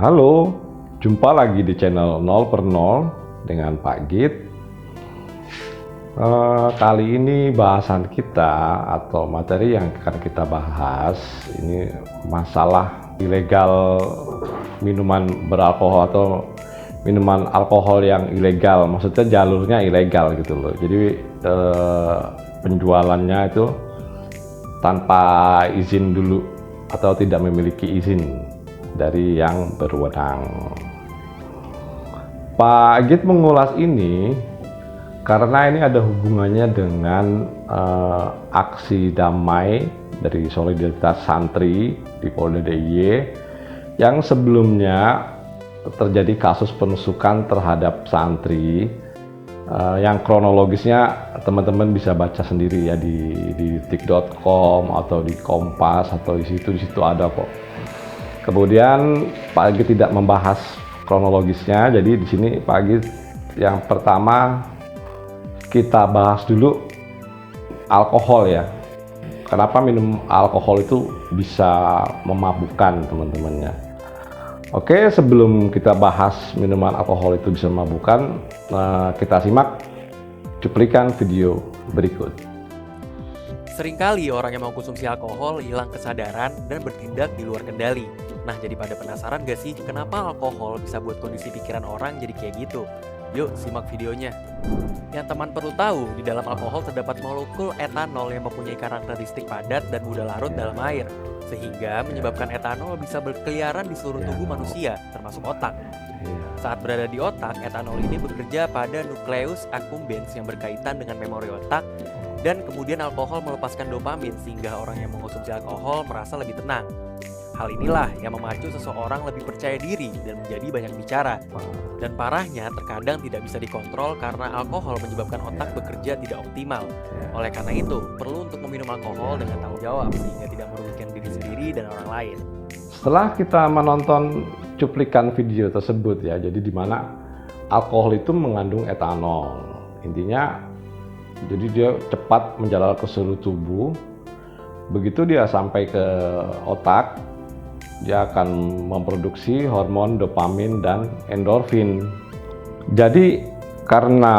Halo, jumpa lagi di channel 0 per 0 dengan Pak Git. Kali ini bahasan kita atau materi yang akan kita bahas ini masalah ilegal minuman beralkohol atau minuman alkohol yang ilegal. Maksudnya jalurnya ilegal gitu loh. Jadi penjualannya itu tanpa izin dulu atau tidak memiliki izin dari yang berwenang. Pak Git mengulas ini karena ini ada hubungannya dengan aksi damai dari Solidaritas Santri di Polda DIY yang sebelumnya terjadi kasus penusukan terhadap santri yang kronologisnya teman-teman bisa baca sendiri ya di detik.com atau di Kompas atau di situ ada kok. Kemudian Pak Git tidak membahas kronologisnya, jadi di sini Pak Git yang pertama kita bahas dulu alkohol ya. Kenapa minum alkohol itu bisa memabukkan teman-temannya? Oke, sebelum kita bahas minuman alkohol itu bisa memabukkan, kita simak cuplikan video berikut. Seringkali orang yang mengkonsumsi alkohol hilang kesadaran dan bertindak di luar kendali. Nah, jadi pada penasaran gak sih kenapa alkohol bisa buat kondisi pikiran orang jadi kayak gitu? Yuk, simak videonya. Yang teman perlu tahu, di dalam alkohol terdapat molekul etanol yang mempunyai karakteristik padat dan mudah larut dalam air, sehingga menyebabkan etanol bisa berkeliaran di seluruh tubuh manusia, termasuk otak. Saat berada di otak, etanol ini bekerja pada nukleus accumbens yang berkaitan dengan memori otak, dan kemudian alkohol melepaskan dopamin sehingga orang yang mengkonsumsi alkohol merasa lebih tenang. Hal inilah yang memacu seseorang lebih percaya diri dan menjadi banyak bicara. Dan parahnya terkadang tidak bisa dikontrol karena alkohol menyebabkan otak bekerja tidak optimal. Oleh karena itu, perlu untuk meminum alkohol dengan tanggung jawab sehingga tidak merugikan diri sendiri dan orang lain. Setelah kita menonton cuplikan video tersebut ya, jadi di mana alkohol itu mengandung etanol. Intinya jadi dia cepat menjalar ke seluruh tubuh. Begitu dia sampai ke otak, dia akan memproduksi hormon dopamin dan endorfin. Jadi karena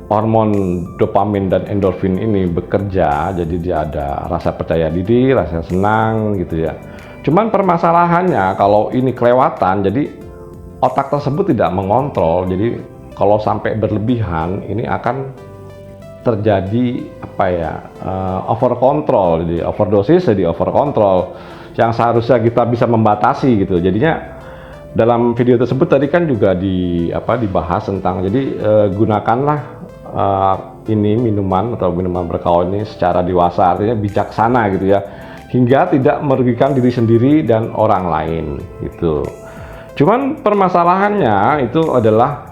hormon dopamin dan endorfin ini bekerja, jadi dia ada rasa percaya diri, rasa senang gitu ya. Cuman permasalahannya kalau ini kelewatan, jadi otak tersebut tidak mengontrol. Jadi kalau sampai berlebihan, ini akan terjadi over control, jadi overdosis, jadi over control yang seharusnya kita bisa membatasi gitu. Jadinya dalam video tersebut tadi kan juga dibahas tentang gunakanlah ini minuman atau minuman beralkohol ini secara dewasa, artinya bijaksana gitu ya, hingga tidak merugikan diri sendiri dan orang lain gitu. Cuman permasalahannya itu adalah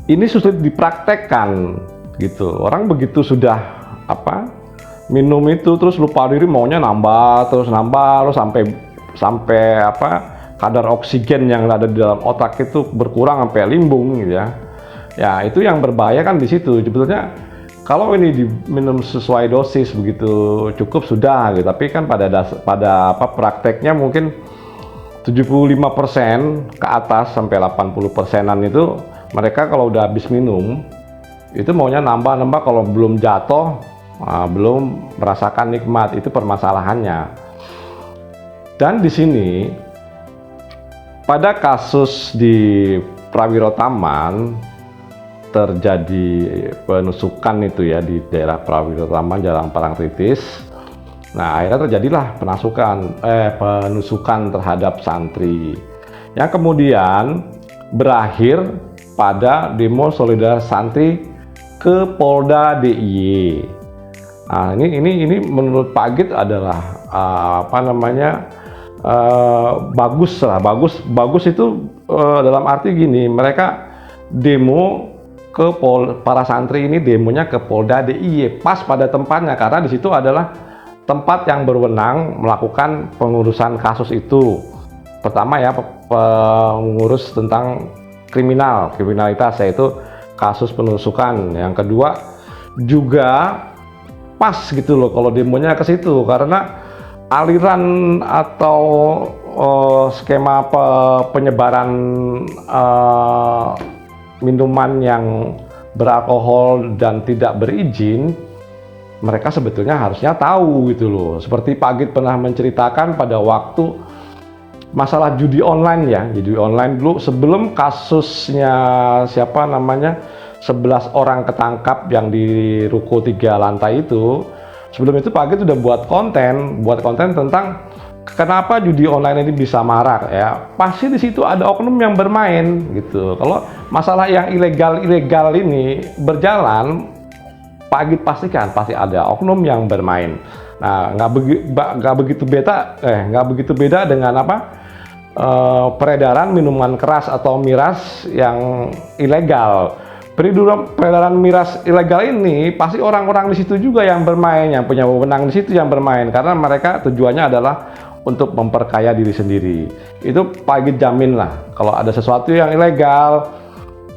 ini sulit dipraktekkan gitu. Orang begitu sudah minum itu terus lupa diri, maunya nambah terus sampai kadar oksigen yang ada di dalam otak itu berkurang sampai limbung gitu ya. Ya, itu yang berbahaya kan di situ. Sebetulnya kalau ini diminum sesuai dosis begitu cukup sudah gitu. Tapi kan pada prakteknya mungkin 75% ke atas sampai 80%-an itu mereka kalau udah habis minum itu maunya nambah, kalau belum jatuh belum merasakan nikmat. Itu permasalahannya. Dan di sini pada kasus di Prawiro Taman terjadi penusukan itu ya di daerah Prawiro Taman Jalan Parangtritis. Nah, akhirnya terjadilah penusukan terhadap santri yang kemudian berakhir pada demo solidaritas santri ke Polda DIY. Nah, ini menurut Pak Git adalah bagus itu dalam arti gini, mereka demo para santri ini demonya ke Polda DIY pas pada tempatnya, karena di situ adalah tempat yang berwenang melakukan pengurusan kasus itu. Pertama ya, pengurus tentang kriminalitas, yaitu kasus penusukan. Yang kedua juga pas gitu loh kalau demonya ke situ, karena aliran atau skema penyebaran minuman yang beralkohol dan tidak berizin, mereka sebetulnya harusnya tahu gitu loh. Seperti Pak Git pernah menceritakan pada waktu masalah judi online ya, judi online dulu sebelum kasusnya siapa namanya 11 orang ketangkap yang di ruko 3 lantai itu. Sebelum itu Pak Git sudah buat konten tentang kenapa judi online ini bisa marak ya. Pasti di situ ada oknum yang bermain gitu. Kalau masalah yang ilegal ini berjalan, Pak Git pastikan pasti ada oknum yang bermain. Nah, nggak begitu beda dengan peredaran minuman keras atau miras yang ilegal. Peredaran miras ilegal ini pasti orang-orang di situ juga yang bermain, yang punya wewenang di situ yang bermain, karena mereka tujuannya adalah untuk memperkaya diri sendiri. Itu Pak Git jamin lah, kalau ada sesuatu yang ilegal,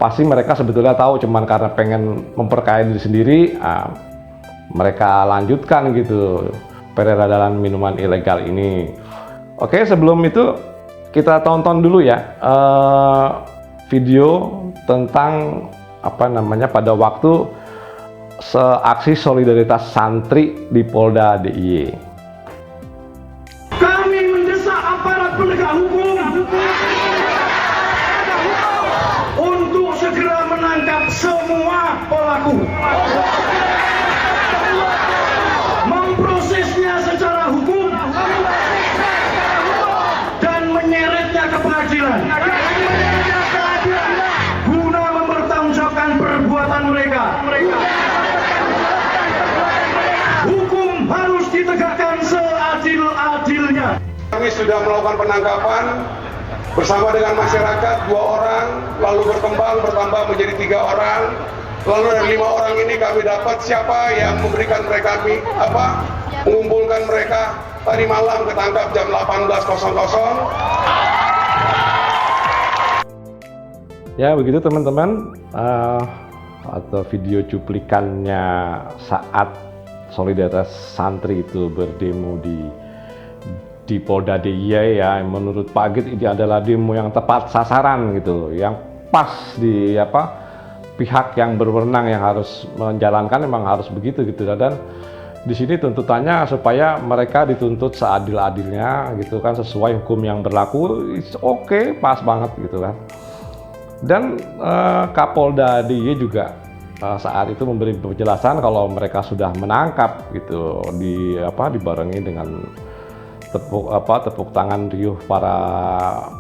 pasti mereka sebetulnya tahu, cuman karena pengen memperkaya diri sendiri, mereka lanjutkan gitu peredaran minuman ilegal ini. Oke, sebelum itu kita tonton dulu ya video tentang pada waktu aksi solidaritas santri di Polda DIY. Kami mendesak aparat penegak hukum untuk segera menangkap semua pelaku, memprosesnya secara hukum dan menyeretnya ke pengadilan guna mempertanggungjawabkan perbuatan mereka. Hukum harus ditegakkan seadil-adilnya. Kami sudah melakukan penangkapan bersama dengan masyarakat 2 orang, lalu bertambah menjadi 3 orang, lalu dari 5 orang ini kami dapat siapa yang memberikan mereka mengumpulkan mereka. Tadi malam ketangkap jam 18.00. Ya begitu teman-teman, atau video cuplikannya saat solidaritas santri itu berdemo di Polda DIY ya. Menurut Pak Git ini adalah demo yang tepat sasaran gitu, yang pas di pihak yang berwenang yang harus menjalankan, memang harus begitu gitu. Dan di sini tuntutannya supaya mereka dituntut seadil-adilnya gitu kan, sesuai hukum yang berlaku. Oke, pas banget gitu kan. Dan Kapolda DIY juga saat itu memberi penjelasan kalau mereka sudah menangkap gitu, dibarengi dengan tepuk tangan riuh para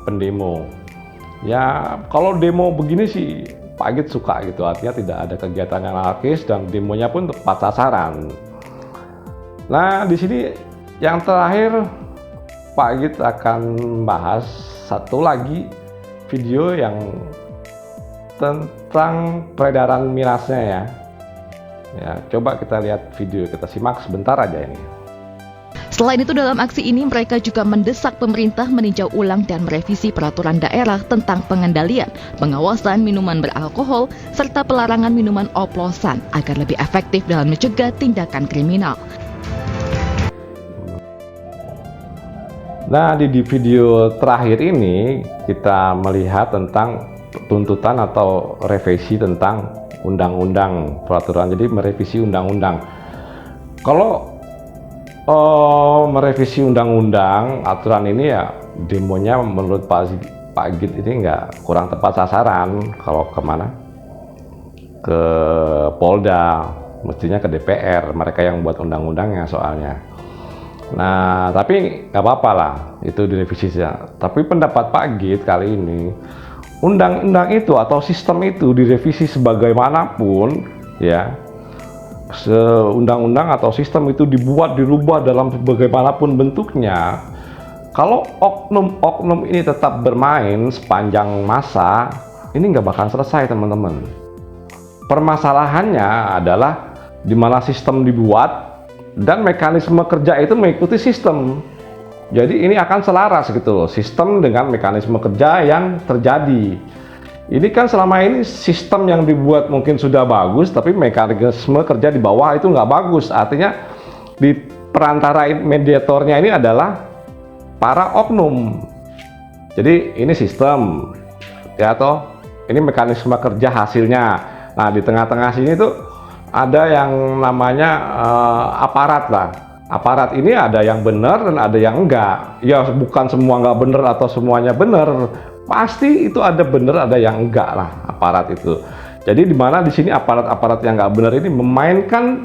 pendemo. Ya kalau demo begini sih Pak Git suka gitu, artinya tidak ada kegiatan yang anarkis dan demonya pun tepat sasaran. Nah di sini yang terakhir Pak Git akan bahas satu lagi video yang tentang peredaran mirasnya ya. Ya, coba kita lihat video, kita simak sebentar aja ini. Selain itu, dalam aksi ini mereka juga mendesak pemerintah meninjau ulang dan merevisi peraturan daerah tentang pengendalian, pengawasan minuman beralkohol, serta pelarangan minuman oplosan agar lebih efektif dalam mencegah tindakan kriminal. Nah, di video terakhir ini kita melihat tentang tuntutan atau revisi tentang undang-undang peraturan. Jadi merevisi undang-undang. Kalau merevisi undang-undang aturan ini ya, demonya menurut Pak Git ini kurang tepat sasaran. Kalau kemana? Ke Polda, mestinya ke DPR, mereka yang buat undang-undangnya soalnya. Nah, tapi nggak apa-apa lah, itu direvisi saja. Tapi pendapat Pak Git kali ini, undang-undang itu atau sistem itu direvisi sebagaimanapun ya, undang-undang atau sistem itu dirubah dalam bagaimanapun bentuknya, kalau oknum-oknum ini tetap bermain sepanjang masa, ini nggak bakal selesai teman-teman. Permasalahannya adalah di mana sistem dibuat dan mekanisme kerja itu mengikuti sistem. Jadi ini akan selaras gitu loh, sistem dengan mekanisme kerja yang terjadi. Ini kan selama ini sistem yang dibuat mungkin sudah bagus, tapi mekanisme kerja di bawah itu nggak bagus. Artinya perantara mediatornya ini adalah para oknum. Jadi ini sistem, ya toh, ini mekanisme kerja hasilnya. Nah di tengah-tengah sini tuh ada yang namanya aparat lah. Aparat ini ada yang benar dan ada yang enggak. Ya bukan semua nggak benar atau semuanya benar. Pasti itu ada benar, ada yang enggak lah aparat itu. Jadi di mana di sini aparat-aparat yang nggak benar ini memainkan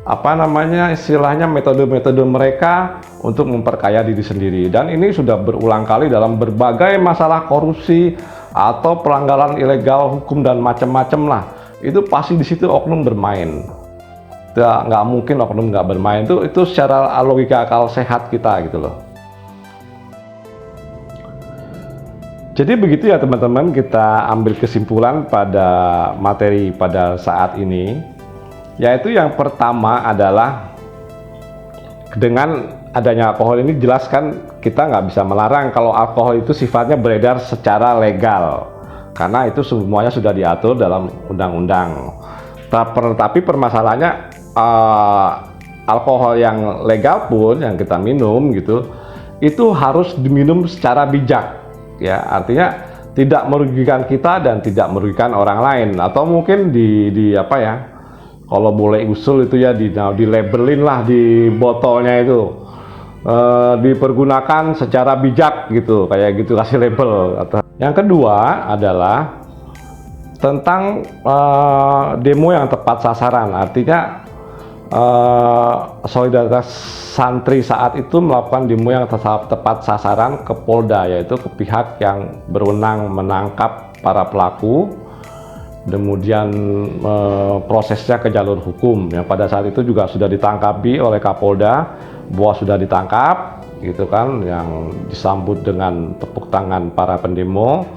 apa namanya istilahnya metode-metode mereka untuk memperkaya diri sendiri. Dan ini sudah berulang kali dalam berbagai masalah korupsi atau pelanggaran ilegal hukum dan macam-macam lah. Itu pasti di situ oknum bermain. Nggak mungkin oknum nggak bermain, itu secara logika akal sehat kita gitu loh. Jadi begitu ya teman-teman, kita ambil kesimpulan pada materi pada saat ini, yaitu yang pertama adalah dengan adanya alkohol ini jelaskan kita nggak bisa melarang kalau alkohol itu sifatnya beredar secara legal, karena itu semuanya sudah diatur dalam undang-undang. Tapi permasalahannya alkohol yang legal pun yang kita minum gitu, itu harus diminum secara bijak, ya artinya tidak merugikan kita dan tidak merugikan orang lain. Atau mungkin di apa ya, kalau boleh usul itu ya di labelin lah di botolnya itu, dipergunakan secara bijak gitu, kayak gitu, kasih label. Yang kedua adalah tentang demo yang tepat sasaran, artinya Solidaritas Santri saat itu melakukan demo yang tepat sasaran ke Polda, yaitu ke pihak yang berwenang menangkap para pelaku, kemudian prosesnya ke jalur hukum, yang pada saat itu juga sudah ditangkapi oleh Kapolda bahwa sudah ditangkap gitu kan, yang disambut dengan tepuk tangan para pendemo.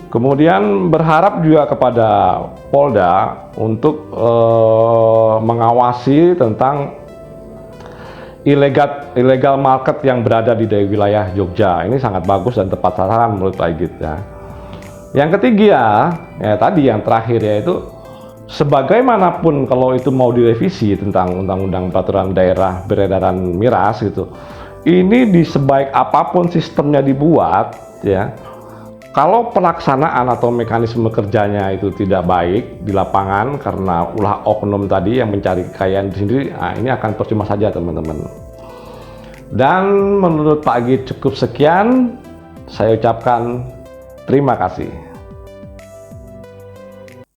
Kemudian berharap juga kepada Polda untuk mengawasi tentang illegal market yang berada di wilayah Jogja. Ini sangat bagus dan tepat sasaran menurut Pak Igit ya. Yang ketiga, ya tadi yang terakhir, yaitu sebagaimanapun kalau itu mau direvisi tentang Undang-Undang Peraturan Daerah Peredaran Miras gitu, ini di sebaik apapun sistemnya dibuat ya, kalau pelaksanaan atau mekanisme kerjanya itu tidak baik di lapangan karena ulah oknum tadi yang mencari kekayaan sendiri, nah ini akan percuma saja teman-teman. Dan menurut Pak Agit cukup sekian, saya ucapkan terima kasih.